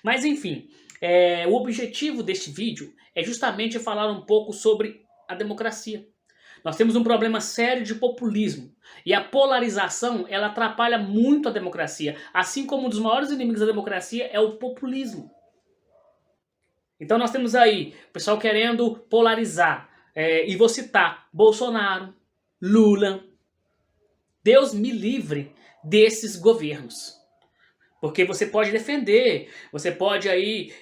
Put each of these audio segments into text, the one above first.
Mas enfim, o objetivo deste vídeo é justamente falar um pouco sobre a democracia. Nós temos um problema sério de populismo. E a polarização, ela atrapalha muito a democracia. Assim como um dos maiores inimigos da democracia é o populismo. Então nós temos aí o pessoal querendo polarizar. E vou citar Bolsonaro, Lula. Deus me livre desses governos. Porque você pode defender, você pode aí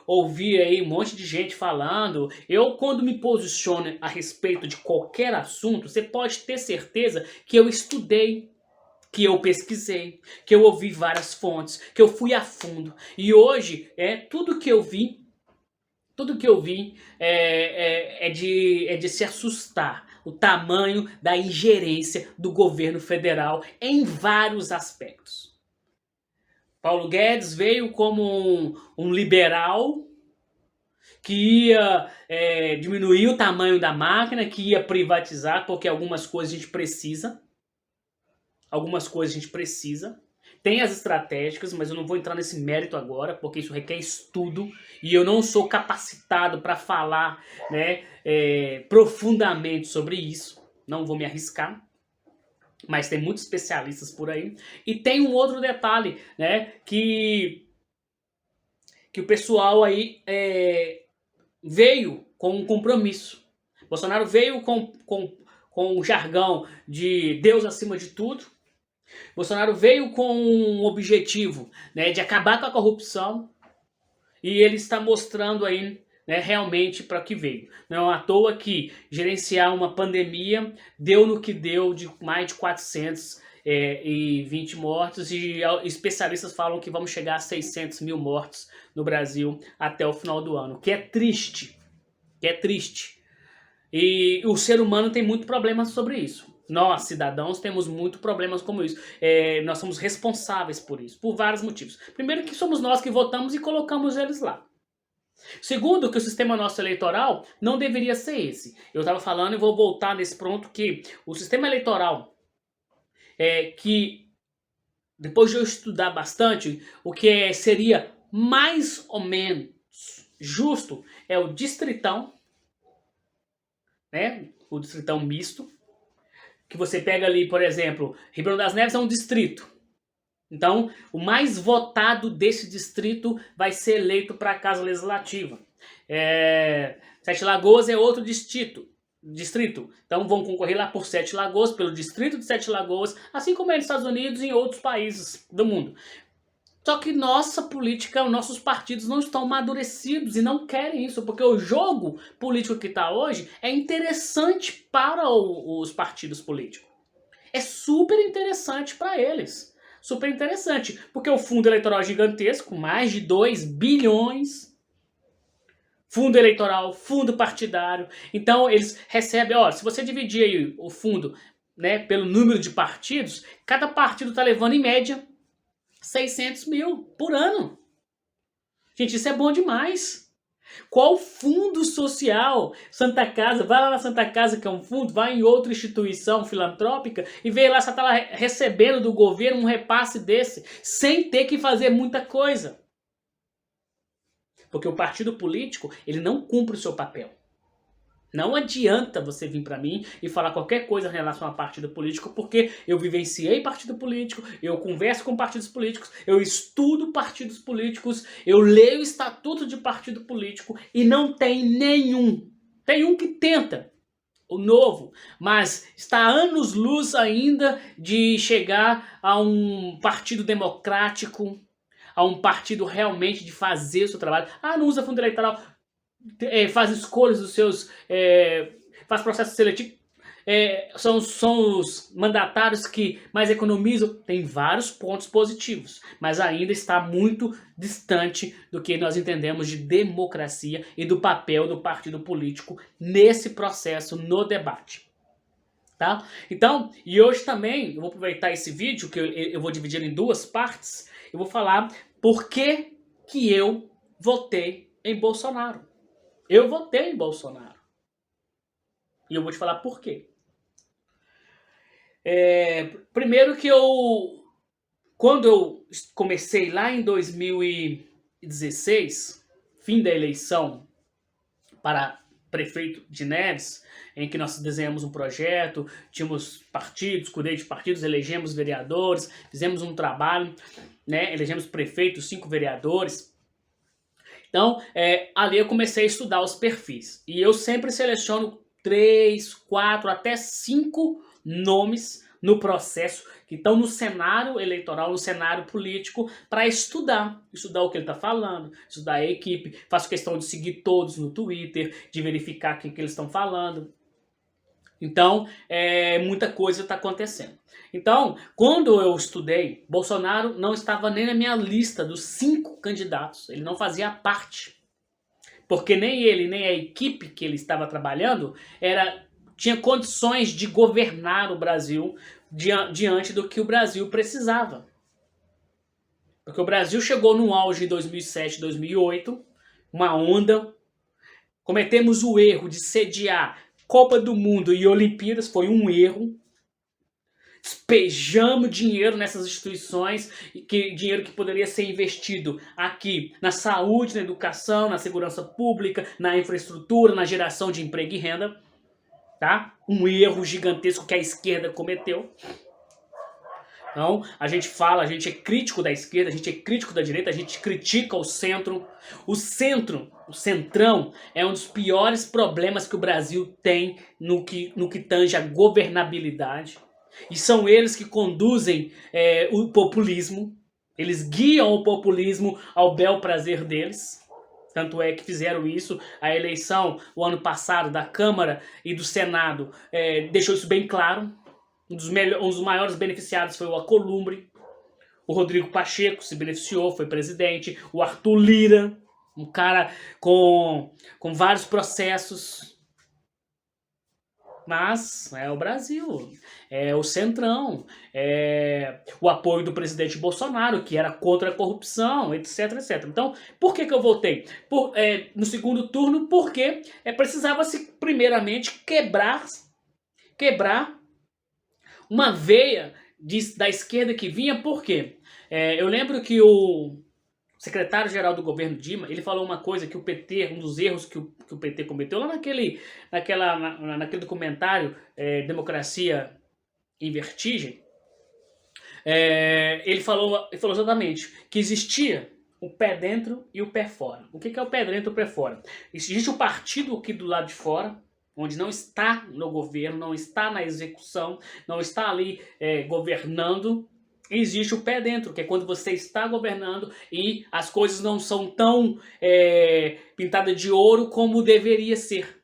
ouvir aí um monte de gente falando. Eu, quando me posiciono a respeito de qualquer assunto, você pode ter certeza que eu estudei, que eu pesquisei, que eu ouvi várias fontes, que eu fui a fundo. E hoje, tudo que eu vi é de se assustar. O tamanho da ingerência do governo federal em vários aspectos. Paulo Guedes veio como um liberal que ia diminuir o tamanho da máquina, que ia privatizar, porque algumas coisas a gente precisa. Algumas coisas a gente precisa. Tem as estratégicas, mas eu não vou entrar nesse mérito agora, porque isso requer estudo e eu não sou capacitado para falar, né, profundamente sobre isso. Não vou me arriscar. Mas tem muitos especialistas por aí. E tem um outro detalhe, né, que o pessoal aí veio com um compromisso. Bolsonaro veio com o jargão de Deus acima de tudo. Bolsonaro veio com um objetivo, né, de acabar com a corrupção. E ele está mostrando aí, né, realmente para que veio. Não é à toa que gerenciar uma pandemia deu no que deu, de mais de 420 mortos, e especialistas falam que vamos chegar a 600 mil mortos no Brasil até o final do ano, que é triste, E o ser humano tem muito problema sobre isso. Nós, cidadãos, temos muito problemas como isso. Nós somos responsáveis por isso, por vários motivos. Primeiro que somos nós que votamos e colocamos eles lá. Segundo, que o sistema nosso eleitoral não deveria ser esse. Eu estava falando e vou voltar nesse ponto que o sistema eleitoral que depois de eu estudar bastante, o que seria mais ou menos justo é o distritão, né? O distritão misto, que você pega ali, por exemplo, Ribeirão das Neves é um distrito. Então, o mais votado desse distrito vai ser eleito para a Casa Legislativa. Sete Lagoas é outro distrito. Então vão concorrer lá por Sete Lagoas, pelo distrito de Sete Lagoas, assim como é nos Estados Unidos e em outros países do mundo. Só que nossa política, nossos partidos não estão amadurecidos e não querem isso, porque o jogo político que está hoje é interessante para os partidos políticos. É super interessante para eles. Super interessante, porque o fundo eleitoral é gigantesco, mais de 2 bilhões. Fundo eleitoral, fundo partidário. Então eles recebem, se você dividir aí o fundo, né, pelo número de partidos, cada partido está levando em média 600 mil por ano. Gente, isso é bom demais. Qual fundo social? Santa Casa, vai lá na Santa Casa, que é um fundo, vai em outra instituição filantrópica e vê lá se está lá recebendo do governo um repasse desse, sem ter que fazer muita coisa. Porque o partido político, ele não cumpre o seu papel. Não adianta você vir para mim e falar qualquer coisa em relação a partido político, porque eu vivenciei partido político, eu converso com partidos políticos, eu estudo partidos políticos, eu leio o estatuto de partido político e não tem nenhum. Tem um que tenta, o Novo, mas está a anos-luz ainda de chegar a um partido democrático, a um partido realmente de fazer o seu trabalho. Não usa fundo eleitoral. Faz escolhas dos seus. Faz processo seletivo. São os mandatários que mais economizam. Tem vários pontos positivos, mas ainda está muito distante do que nós entendemos de democracia e do papel do partido político nesse processo, no debate. Tá? Então, e hoje também, eu vou aproveitar esse vídeo, que eu vou dividir em duas partes, eu vou falar por que eu votei em Bolsonaro. Eu votei em Bolsonaro. E eu vou te falar por quê. Primeiro que quando eu comecei lá em 2000 2016, fim da eleição para prefeito de Neves, em que nós desenhamos um projeto, tínhamos partidos, cuidei de partidos, elegemos vereadores, fizemos um trabalho, né, elegemos prefeitos, 5 vereadores. Então, ali eu comecei a estudar os perfis. E eu sempre seleciono 3, 4, até 5 nomes no processo que estão no cenário eleitoral, no cenário político, para estudar o que ele está falando, estudar a equipe. Faço questão de seguir todos no Twitter, de verificar o que eles estão falando. Então, muita coisa está acontecendo. Então, quando eu estudei, Bolsonaro não estava nem na minha lista dos 5 candidatos. Ele não fazia parte. Porque nem ele, nem a equipe que ele estava trabalhando tinha condições de governar o Brasil diante do que o Brasil precisava. Porque o Brasil chegou no auge em 2007, 2008, uma onda. Cometemos o erro de sediar Copa do Mundo e Olimpíadas, foi um erro. Despejamos dinheiro nessas instituições, dinheiro que poderia ser investido aqui na saúde, na educação, na segurança pública, na infraestrutura, na geração de emprego e renda. Tá? Um erro gigantesco que a esquerda cometeu. Então, a gente é crítico da esquerda, a gente é crítico da direita, a gente critica o centro. O centrão, é um dos piores problemas que o Brasil tem no que tange a governabilidade. E são eles que conduzem o populismo. Eles guiam o populismo ao bel prazer deles. Tanto é que fizeram isso. A eleição, o ano passado, da Câmara e do Senado, deixou isso bem claro. Um dos maiores beneficiados foi o Alcolumbre. O Rodrigo Pacheco se beneficiou, foi presidente. O Arthur Lira, um cara com vários processos. Mas é o Brasil, é o centrão, é o apoio do presidente Bolsonaro, que era contra a corrupção, etc, etc. Então, por que eu votei? No segundo turno, porque precisava-se primeiramente quebrar uma veia da esquerda que vinha. Por quê? Eu lembro que o secretário-geral do governo Dilma, ele falou uma coisa que o PT, um dos erros que o PT cometeu, lá naquele documentário Democracia em Vertigem, ele falou exatamente que existia o pé dentro e o pé fora. O que é o pé dentro e o pé fora? Existe o partido aqui do lado de fora, onde não está no governo, não está na execução, não está ali governando. Existe o pé dentro, que é quando você está governando e as coisas não são tão pintadas de ouro como deveria ser.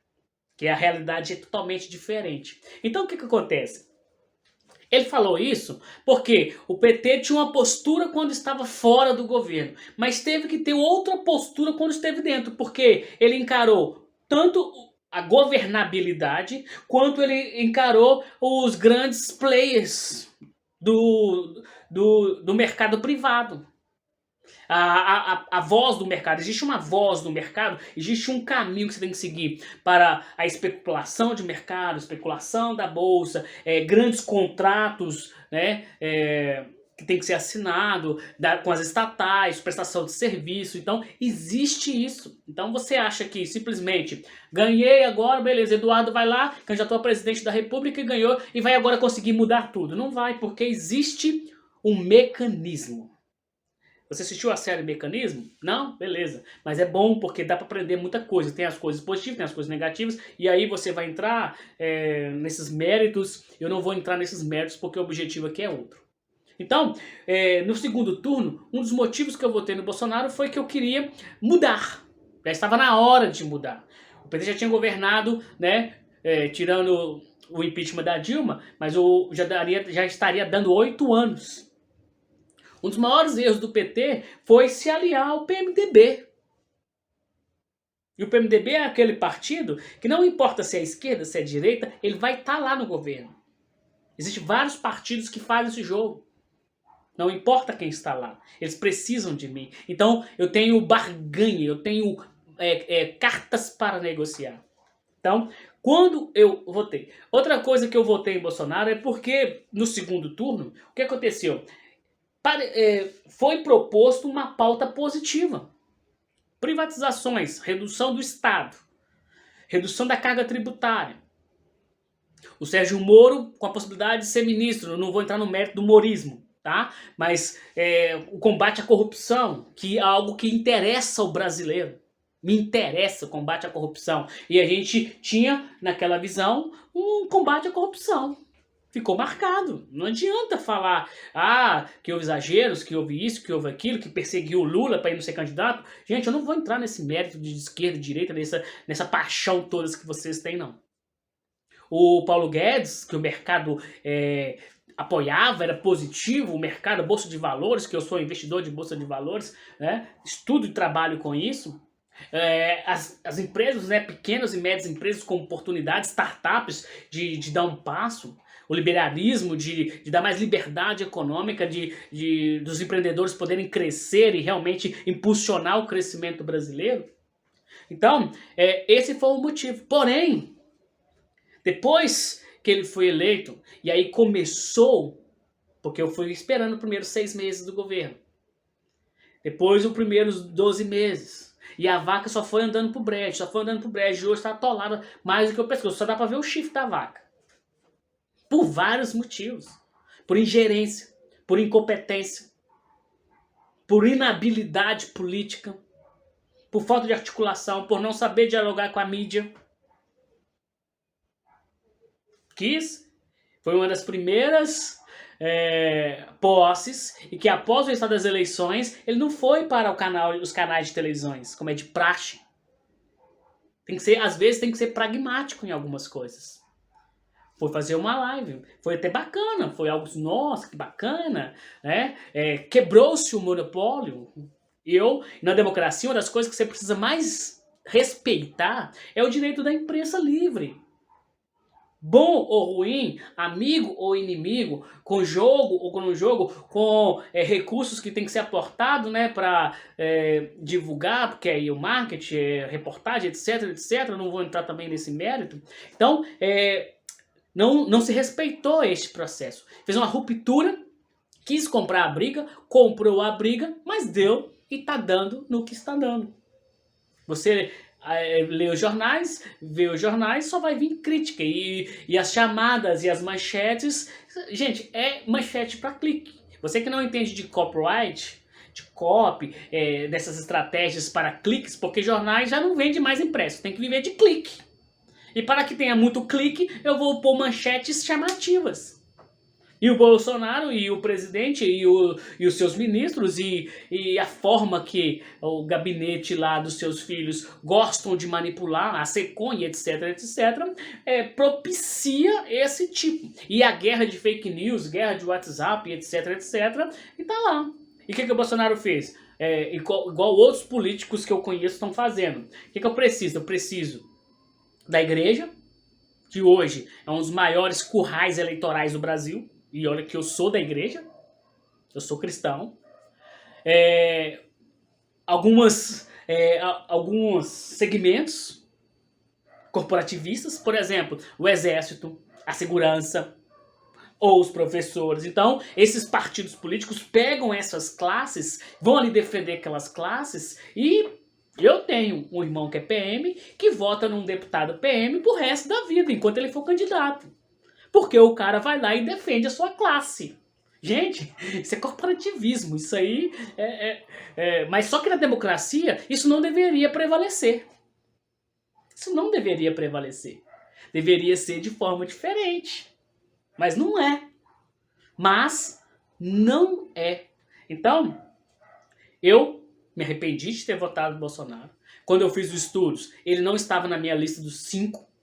Que a realidade é totalmente diferente. Então o que acontece? Ele falou isso porque o PT tinha uma postura quando estava fora do governo, mas teve que ter outra postura quando esteve dentro, porque ele encarou tanto a governabilidade quanto ele encarou os grandes players do mercado privado. A voz do mercado. Existe uma voz do mercado, existe um caminho que você tem que seguir para a especulação de mercado, especulação da bolsa, grandes contratos, né, que tem que ser assinado com as estatais, prestação de serviço. Então, existe isso. Então, você acha que simplesmente ganhei agora, beleza, Eduardo vai lá, candidatou a presidente da República e ganhou, e vai agora conseguir mudar tudo. Não vai, porque existe um mecanismo. Você assistiu a série Mecanismo? Não? Beleza. Mas é bom porque dá para aprender muita coisa. Tem as coisas positivas, tem as coisas negativas. E aí você vai entrar nesses méritos. Eu não vou entrar nesses méritos porque o objetivo aqui é outro. Então, no segundo turno, um dos motivos que eu votei no Bolsonaro foi que eu queria mudar. Já estava na hora de mudar. O PT já tinha governado, né, tirando o impeachment da Dilma, mas já estaria dando 8 anos. Um dos maiores erros do PT foi se aliar ao PMDB. E o PMDB é aquele partido que não importa se é esquerda, se é direita, ele vai estar lá no governo. Existem vários partidos que fazem esse jogo. Não importa quem está lá, eles precisam de mim. Então eu tenho barganha, eu tenho cartas para negociar. Então, quando eu votei. Outra coisa que eu votei em Bolsonaro é porque no segundo turno, o que aconteceu? Foi proposto uma pauta positiva. Privatizações, redução do Estado, redução da carga tributária. O Sérgio Moro com a possibilidade de ser ministro, eu não vou entrar no mérito do morismo, tá? Mas o combate à corrupção, que é algo que interessa ao brasileiro. Me interessa o combate à corrupção. E a gente tinha, naquela visão, um combate à corrupção. Ficou marcado. Não adianta falar que houve exageros, que houve isso, que houve aquilo, que perseguiu o Lula para ele não ser candidato. Gente, eu não vou entrar nesse mérito de esquerda e direita, nessa paixão toda que vocês têm, não. O Paulo Guedes, que o mercado apoiava, era positivo, o mercado, a Bolsa de Valores, que eu sou investidor de Bolsa de Valores, né, estudo e trabalho com isso. As empresas, né, pequenas e médias empresas com oportunidades, startups de dar um passo, o liberalismo, de dar mais liberdade econômica, dos empreendedores poderem crescer e realmente impulsionar o crescimento brasileiro. Então, esse foi o motivo. Porém, depois que ele foi eleito, e aí começou, porque eu fui esperando os primeiros 6 meses do governo, depois os primeiros 12 meses, e a vaca só foi andando pro brejo, e hoje tá atolada mais do que o pescoço, só dá pra ver o chifre da vaca. Por vários motivos. Por ingerência, por incompetência, por inabilidade política, por falta de articulação, por não saber dialogar com a mídia. Foi uma das primeiras posses, e que após o resultado das eleições, ele não foi para os canais de televisões, como é de praxe. Às vezes tem que ser pragmático em algumas coisas. Foi fazer uma live, foi até bacana, foi algo, nossa, que bacana, né? Quebrou-se o monopólio. Na democracia, uma das coisas que você precisa mais respeitar é o direito da imprensa livre. Bom ou ruim, amigo ou inimigo, com jogo ou com não jogo, com recursos que tem que ser aportado, né, para divulgar, porque aí o marketing, reportagem, etc, etc, não vou entrar também nesse mérito. Então, não se respeitou este processo. Fez uma ruptura, quis comprar a briga, comprou a briga, mas deu e tá dando no que está dando. Você lê os jornais, vê os jornais, só vai vir crítica. E as chamadas e as manchetes, gente, é manchete para clique. Você que não entende de copyright, de copy, dessas estratégias para cliques, porque jornais já não vende mais impresso, tem que viver de clique. E para que tenha muito clique, eu vou pôr manchetes chamativas. E o Bolsonaro e o presidente e os seus ministros e a forma que o gabinete lá dos seus filhos gostam de manipular, a SECOM e etc, etc, propicia esse tipo. E a guerra de fake news, guerra de WhatsApp, etc, etc, e tá lá. E o que o Bolsonaro fez? Igual outros políticos que eu conheço estão fazendo. O que eu preciso? Eu preciso da igreja, que hoje é um dos maiores currais eleitorais do Brasil. E olha que eu sou da igreja, eu sou cristão. Alguns segmentos corporativistas, por exemplo, o exército, a segurança, ou os professores. Então, esses partidos políticos pegam essas classes, vão ali defender aquelas classes, e eu tenho um irmão que é PM, que vota num deputado PM pro resto da vida, enquanto ele for candidato. Porque o cara vai lá e defende a sua classe. Gente, isso é corporativismo, isso aí mas só que na democracia isso não deveria prevalecer. Isso não deveria prevalecer. Deveria ser de forma diferente. Mas não é. Mas não é. Então, eu me arrependi de ter votado no Bolsonaro. Quando eu fiz os estudos, ele não estava na minha lista dos 5.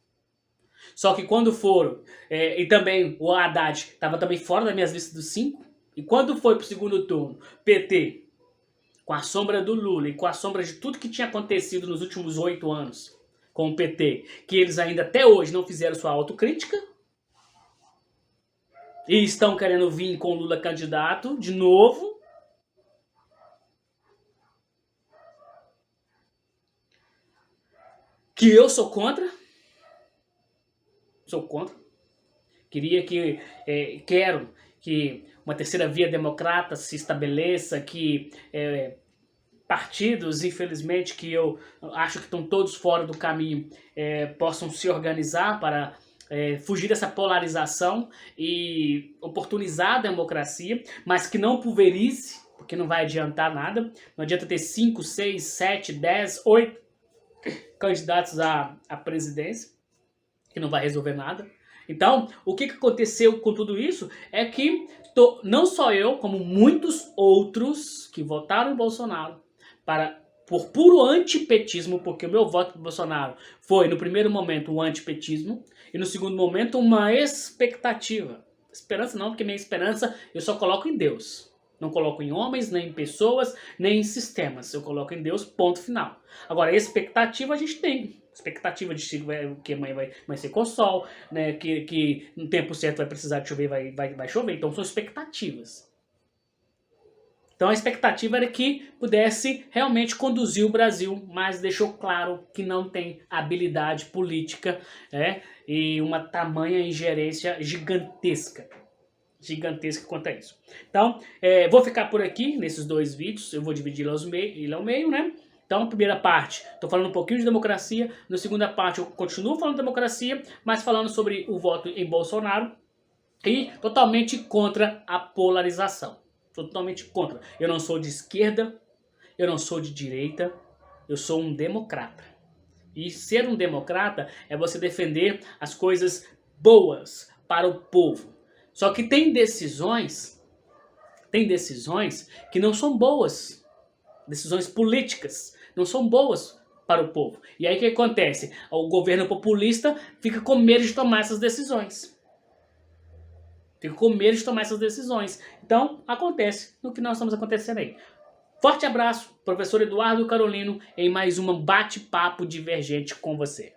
Só que quando foram, e também o Haddad estava também fora da minha lista dos 5, e quando foi para o segundo turno, PT, com a sombra do Lula e com a sombra de tudo que tinha acontecido nos últimos 8 anos com o PT, que eles ainda até hoje não fizeram sua autocrítica, e estão querendo vir com o Lula candidato de novo, que eu sou contra. Sou contra. Quero que uma terceira via democrata se estabeleça, que partidos, infelizmente, que eu acho que estão todos fora do caminho, possam se organizar para fugir dessa polarização e oportunizar a democracia, mas que não pulverize, porque não vai adiantar nada. Não adianta ter 5, 6, 7, 10, 8 candidatos à presidência, que não vai resolver nada. Então, o que aconteceu com tudo isso é que não só eu, como muitos outros que votaram em Bolsonaro por puro antipetismo, porque o meu voto para Bolsonaro foi, no primeiro momento, um antipetismo, e no segundo momento, uma expectativa. Esperança não, porque minha esperança eu só coloco em Deus. Não coloco em homens, nem em pessoas, nem em sistemas. Eu coloco em Deus, ponto final. Agora, expectativa a gente tem. Expectativa de que amanhã vai ser com sol, né? Que no tempo certo vai precisar de chover, vai chover. Então são expectativas. Então a expectativa era que pudesse realmente conduzir o Brasil, mas deixou claro que não tem habilidade política, né? E uma tamanha ingerência gigantesca quanto a isso. Então, vou ficar por aqui nesses 2 vídeos, eu vao meio, né? Então, primeira parte, estou falando um pouquinho de democracia, na segunda parte eu continuo falando de democracia, mas falando sobre o voto em Bolsonaro e totalmente contra a polarização. Totalmente contra. Eu não sou de esquerda, eu não sou de direita, eu sou um democrata. E ser um democrata é você defender as coisas boas para o povo. Só que tem decisões que não são boas. Decisões políticas não são boas para o povo. E aí o que acontece? O governo populista fica com medo de tomar essas decisões. Então, acontece no que nós estamos acontecendo aí. Forte abraço, professor Eduardo Carolino, em mais um bate-papo divergente com você.